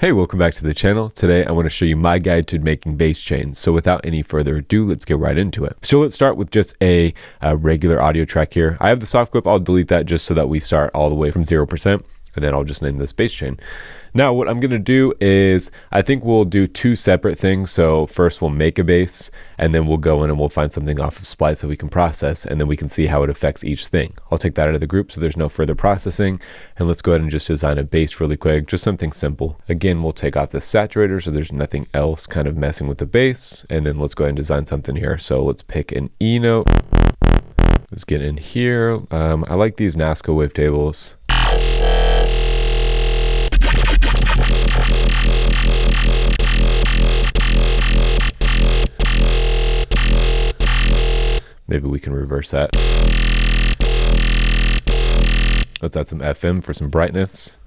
Hey, welcome back to the channel. Today I want to show you my guide to making bass chains. So without any further ado, let's get right into it. So let's start with just a regular audio track here. I have the soft clip. I'll delete that just so that we start all the way from 0%, and then I'll just name this bass chain. Now what I'm going to do is I think we'll do two separate things. So first we'll make a bass, and then we'll go in and we'll find something off of Splice that we can process, and then we can see how it affects each thing. I'll take that out of the group so there's no further processing, and let's go ahead and just design a bass really quick, just something simple. Again, we'll take off the saturator so there's nothing else kind of messing with the bass, and then let's go ahead and design something here. So let's pick an E note. Let's get in here. I like these Nazca wavetables. Maybe we can reverse that. Let's add some FM for some brightness.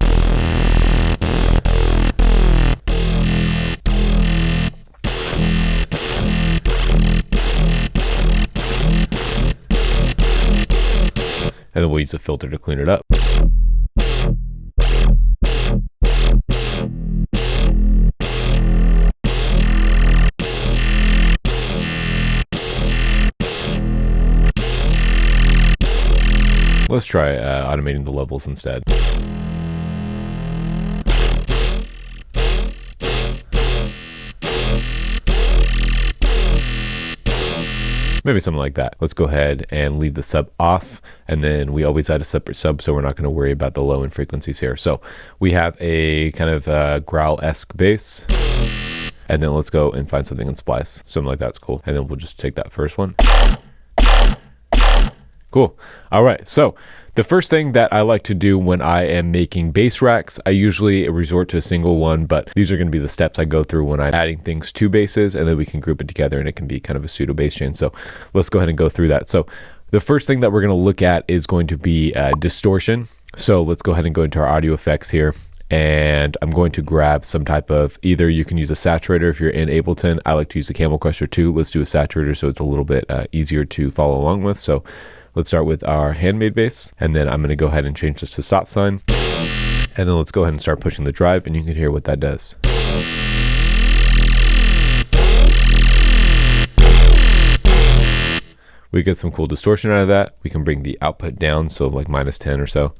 And then we'll use a filter to clean it up. Let's try automating the levels instead. Maybe something like that. Let's go ahead and leave the sub off, and then we always add a separate sub, so we're not going to worry about the low end frequencies here. So we have a kind of growl-esque bass, and then let's go and find something in Splice. Something like that's cool. And then we'll just take that first one. Cool. All right. So the first thing that I like to do when I am making bass racks, I usually resort to a single one, but these are going to be the steps I go through when I'm adding things to basses, and then we can group it together and it can be kind of a pseudo bass chain. So let's go ahead and go through that. So the first thing that we're going to look at is going to be distortion. So let's go ahead and go into our audio effects here. And I'm going to grab some type of, either you can use a saturator if you're in Ableton. I like to use the Camel Crusher too. Let's do a saturator so it's a little bit easier to follow along with. So let's start with our handmade bass, and then I'm going to go ahead and change this to stop sign. And then let's go ahead and start pushing the drive, and you can hear what that does. We get some cool distortion out of that. We can bring the output down, so like -10 or so.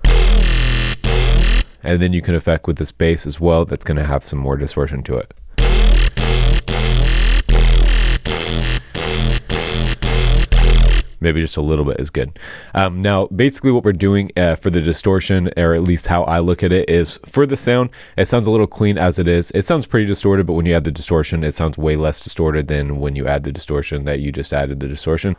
And then you can affect with this bass as well. That's going to have some more distortion to it. Maybe just a little bit is good. Now, basically what we're doing for the distortion, or at least how I look at it, is for the sound, it sounds a little clean as it is. It sounds pretty distorted, but when you add the distortion, it sounds way less distorted than when you add the distortion that you just added the distortion.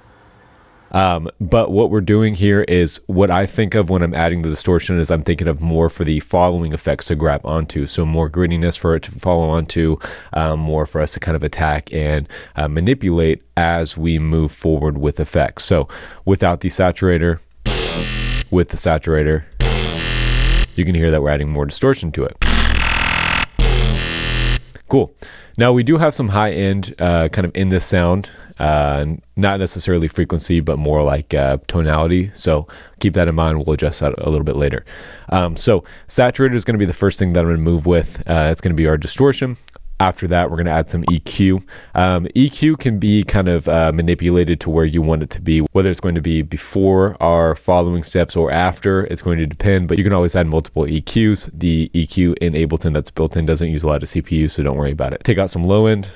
But what we're doing here is, what I think of when I'm adding the distortion is I'm thinking of more for the following effects to grab onto. So more grittiness for it to follow onto, more for us to kind of attack and manipulate as we move forward with effects. So without the saturator, with the saturator, you can hear that we're adding more distortion to it. Cool. Now we do have some high end kind of in this sound. Not necessarily frequency, but more like tonality. So keep that in mind. We'll adjust that a little bit later. So saturator is going to be the first thing that I'm going to move with. It's going to be our distortion. After that, we're going to add some EQ. EQ can be kind of manipulated to where you want it to be, whether it's going to be before our following steps or after. It's going to depend, but you can always add multiple EQs. The EQ in Ableton that's built in doesn't use a lot of CPU, so don't worry about it. Take out some low end.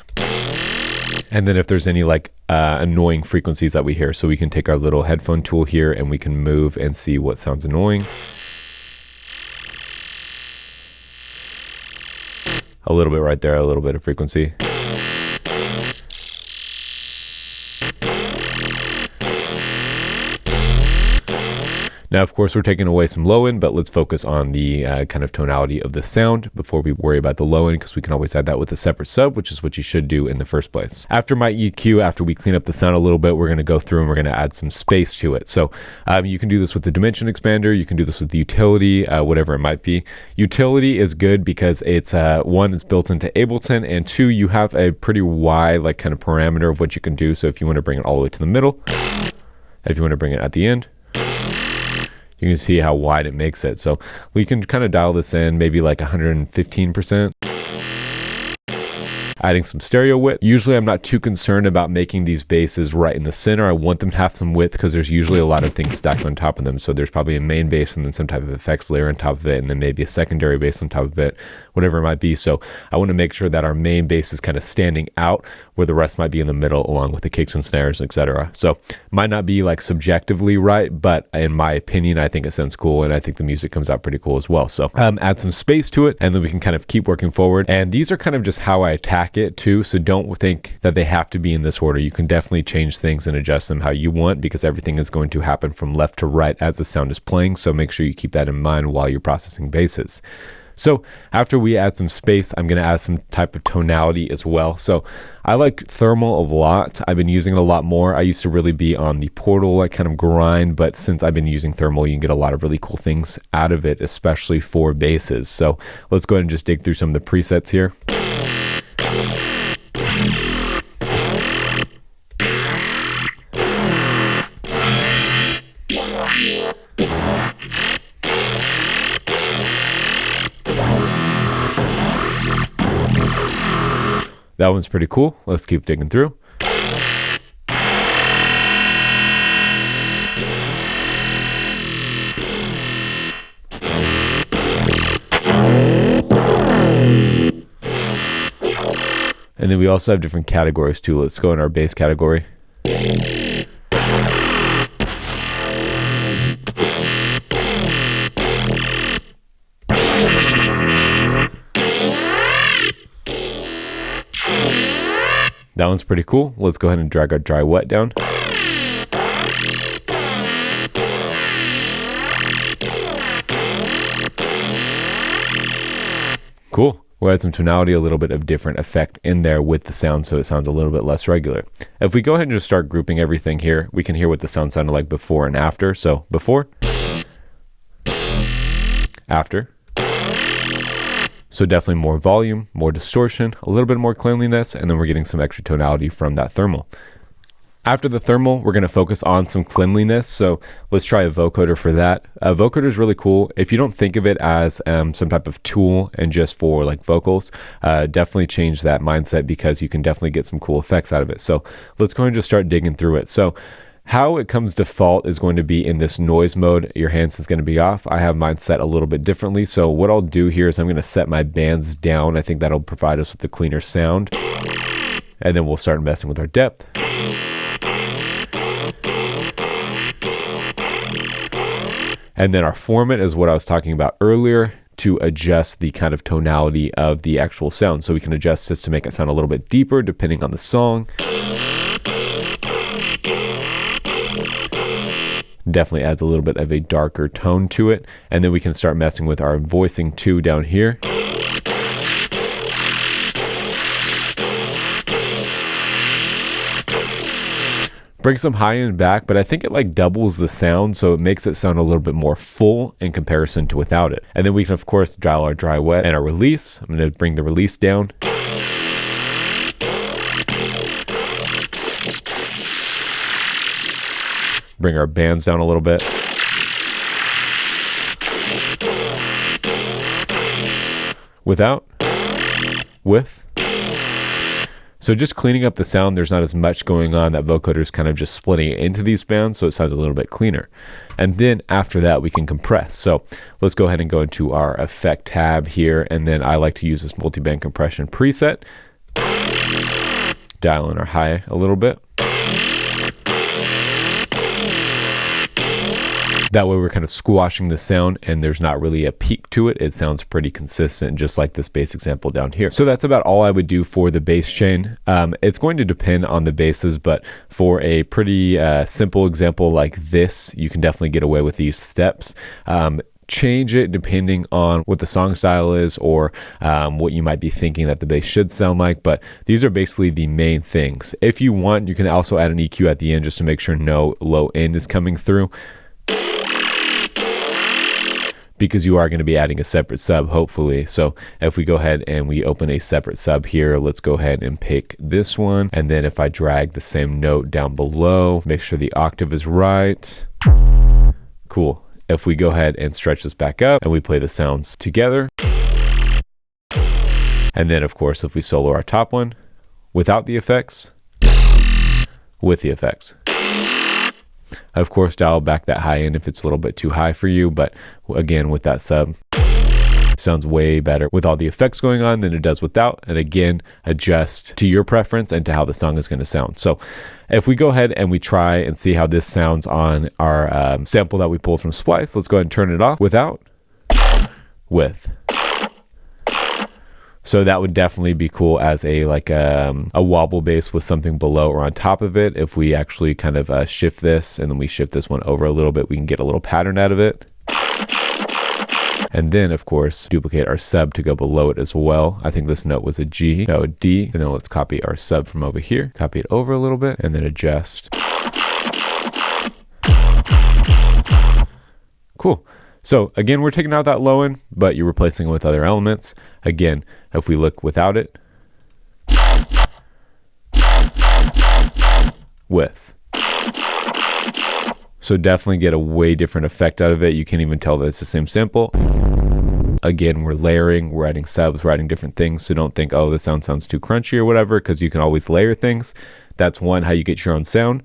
And then if there's any like annoying frequencies that we hear, so we can take our little headphone tool here and we can move and see what sounds annoying. A little bit right there, a little bit of frequency. Now, of course, we're taking away some low end, but let's focus on the kind of tonality of the sound before we worry about the low end, because we can always add that with a separate sub, which is what you should do in the first place. After my EQ, after we clean up the sound a little bit, we're going to go through and we're going to add some space to it. So you can do this with the dimension expander. You can do this with the utility, whatever it might be. Utility is good because it's one, it's built into Ableton, and two, you have a pretty wide like kind of parameter of what you can do. So if you want to bring it all the way to the middle, if you want to bring it at the end, you can see how wide it makes it. So we can kind of dial this in, maybe like 115%. Adding some stereo width. Usually I'm not too concerned about making these basses right in the center. I want them to have some width because there's usually a lot of things stacked on top of them. So there's probably a main bass and then some type of effects layer on top of it, and then maybe a secondary bass on top of it, whatever it might be. So I want to make sure that our main bass is kind of standing out where the rest might be in the middle, along with the kicks and snares, etc. So might not be like subjectively right, but in my opinion, I think it sounds cool, and I think the music comes out pretty cool as well. So add some space to it, and then we can kind of keep working forward. And these are kind of just how I attack it too. So don't think that they have to be in this order. You can definitely change things and adjust them how you want, because everything is going to happen from left to right as the sound is playing. So make sure you keep that in mind while you're processing basses. So after we add some space, I'm going to add some type of tonality as well. So I like thermal a lot. I've been using it a lot more. I used to really be on the Portal, like kind of grind, but since I've been using thermal, you can get a lot of really cool things out of it, especially for basses. So let's go ahead and just dig through some of the presets here. That one's pretty cool. Let's keep digging through. And then we also have different categories too. Let's go in our bass category. That one's pretty cool. Let's go ahead and drag our dry wet down. Cool. We'll add some tonality, a little bit of different effect in there with the sound, so it sounds a little bit less regular. If we go ahead and just start grouping everything here, we can hear what the sound sounded like before and after. So before, after. So definitely more volume, more distortion, a little bit more cleanliness, and then we're getting some extra tonality from that thermal. After the thermal, we're going to focus on some cleanliness. So let's try a vocoder for that. A vocoder is really cool. If you don't think of it as some type of tool and just for like vocals, definitely change that mindset, because you can definitely get some cool effects out of it. So let's go ahead and just start digging through it. So how it comes default is going to be in this noise mode. Your hands is going to be off. I have mine set a little bit differently. So what I'll do here is I'm going to set my bands down. I think that'll provide us with a cleaner sound. And then we'll start messing with our depth. And then our formant is what I was talking about earlier, to adjust the kind of tonality of the actual sound. So we can adjust this to make it sound a little bit deeper depending on the song. Definitely adds a little bit of a darker tone to it. And then we can start messing with our voicing too down here. Bring some high end back, but I think it like doubles the sound, so it makes it sound a little bit more full in comparison to without it. And then we can of course dial our dry wet and our release. I'm going to bring the release down. Bring our bands down a little bit. Without, with. So just cleaning up the sound, there's not as much going on. That vocoder is kind of just splitting it into these bands, so it sounds a little bit cleaner. And then after that, we can compress. So let's go ahead and go into our effect tab here, and then I like to use this multi-band compression preset. Dial in our high a little bit. That way we're kind of squashing the sound and there's not really a peak to it. It sounds pretty consistent, just like this bass example down here. So that's about all I would do for the bass chain. It's going to depend on the basses, but for a pretty simple example like this, you can definitely get away with these steps. Change it depending on what the song style is, or what you might be thinking that the bass should sound like, but these are basically the main things. If you want, you can also add an EQ at the end just to make sure no low end is coming through, because you are going to be adding a separate sub, hopefully. So if we go ahead and we open a separate sub here, let's go ahead and pick this one. And then if I drag the same note down below, make sure the octave is right. Cool. If we go ahead and stretch this back up and we play the sounds together, And then of course, if we solo our top one without the effects, with the effects. Of course, dial back that high end if it's a little bit too high for you, but again, with that sub, sounds way better with all the effects going on than it does without. And again, adjust to your preference and to how the song is going to sound. So if we go ahead and we try and see how this sounds on our sample that we pulled from Splice, let's go ahead and turn it off without, with. So that would definitely be cool as a wobble bass with something below or on top of it. If we actually kind of shift this and then we shift this one over a little bit, we can get a little pattern out of it. And then of course, duplicate our sub to go below it as well. I think this note was a G, no, a D. And then let's copy our sub from over here, copy it over a little bit and then adjust. Cool. So again, we're taking out that low end, but you're replacing it with other elements. Again, if we look without it, with. So definitely get a way different effect out of it. You can't even tell that it's the same sample. Again, we're layering, we're adding subs, we're adding different things. So don't think, oh, this sounds too crunchy or whatever, because you can always layer things. That's one, how you get your own sound.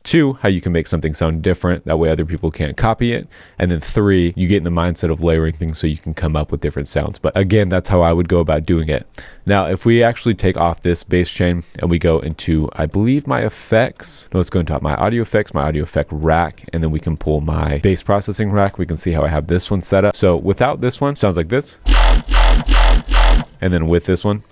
Two, how you can make something sound different. That way other people can't copy it. And then three, you get in the mindset of layering things so you can come up with different sounds. But again, that's how I would go about doing it. Now, if we actually take off this bass chain and we go into, I believe, my effects. No, let's go into my audio effects, my audio effect rack, and then we can pull my bass processing rack. We can see how I have this one set up. So without this one, sounds like this. And then with this one.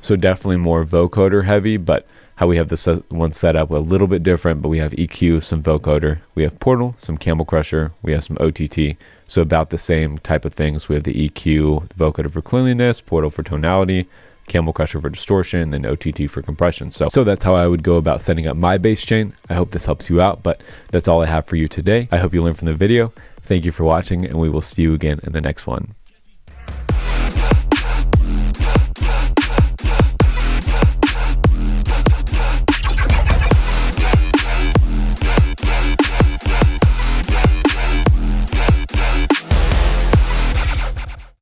So definitely more vocoder heavy, but how we have this one set up a little bit different, but we have EQ, some vocoder, we have Portal, some Camel Crusher, we have some OTT. So about the same type of things. We have the EQ, the vocoder for cleanliness, Portal for tonality, Camel Crusher for distortion, and then OTT for compression. So that's how I would go about setting up my bass chain. I hope this helps you out, but that's all I have for you today. I hope you learned from the video. Thank you for watching, and we will see you again in the next one.